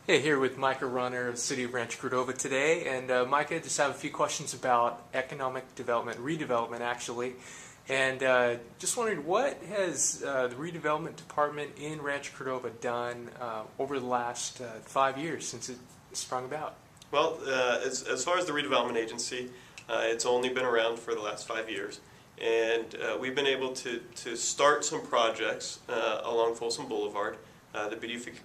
Hey, here with Micah Runner of the City of Rancho Cordova today. And Micah, just have a few questions about economic development, redevelopment actually. And just wondering, what has the redevelopment department in Rancho Cordova done over the last 5 years since it sprung about? Well, as far as the redevelopment agency, it's only been around for the last 5 years. And we've been able to start some projects along Folsom Boulevard. The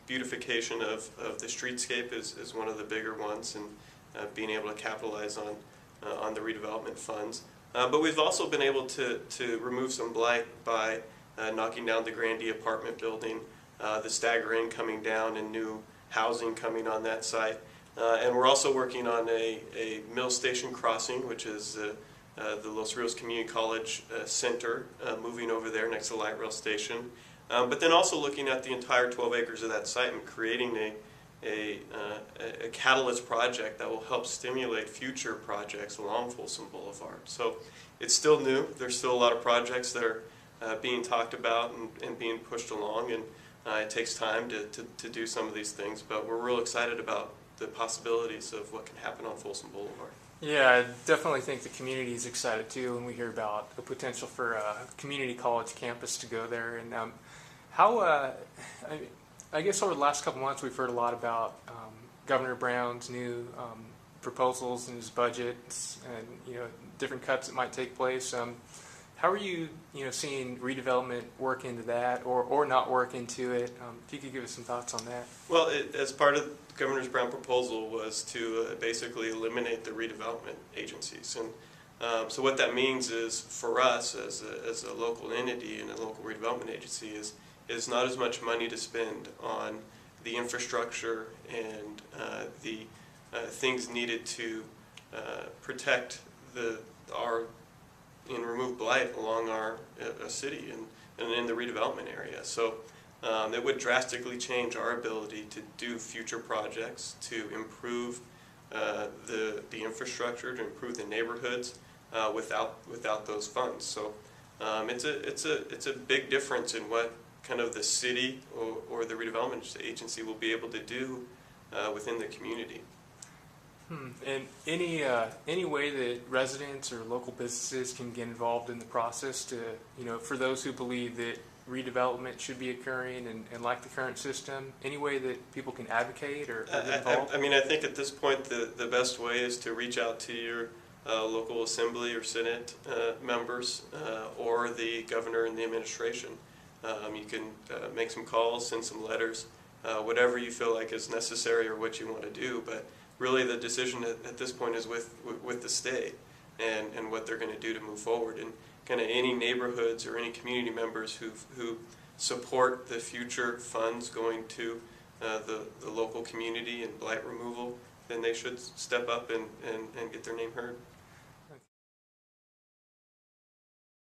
beautification of the streetscape is one of the bigger ones, and being able to capitalize on the redevelopment funds. But we've also been able to remove some blight by knocking down the Grandee apartment building, the Stagger Inn coming down, and new housing coming on that site. And we're also working on a Mill Station crossing, which is the Los Rios Community College Center, moving over there next to the light rail station. But then also looking at the entire 12 acres of that site and creating a catalyst project that will help stimulate future projects along Folsom Boulevard. So it's still new. There's still a lot of projects that are being talked about and being pushed along, and it takes time to do some of these things, but we're real excited about the possibilities of what can happen on Folsom Boulevard. Yeah, I definitely think the community is excited too when we hear about the potential for a community college campus to go there. And I guess over the last couple months we've heard a lot about Governor Brown's new proposals in his budgets and different cuts that might take place. How are you seeing redevelopment work into that or not work into it? If you could give us some thoughts on that. Well, as part of Governor Brown's proposal was to basically eliminate the redevelopment agencies, and so what that means is for us as a local entity and a local redevelopment agency is not as much money to spend on the infrastructure and the things needed to protect and remove blight along our city and in the redevelopment area. So it would drastically change our ability to do future projects, to improve the infrastructure, to improve the neighborhoods without those funds. So it's a big difference in what kind of the city or the redevelopment agency will be able to do within the community. And any way that residents or local businesses can get involved in the process to, for those who believe that redevelopment should be occurring and like the current system, any way that people can advocate or get involved? I think at this point the best way is to reach out to your local assembly or senate members or the governor and the administration. You can make some calls, send some letters, whatever you feel like is necessary or what you want to do. But really the decision at this point is with the state and what they're going to do to move forward. And kind of any neighborhoods or any community members who support the future funds going to the local community and blight removal, then they should step up and get their name heard.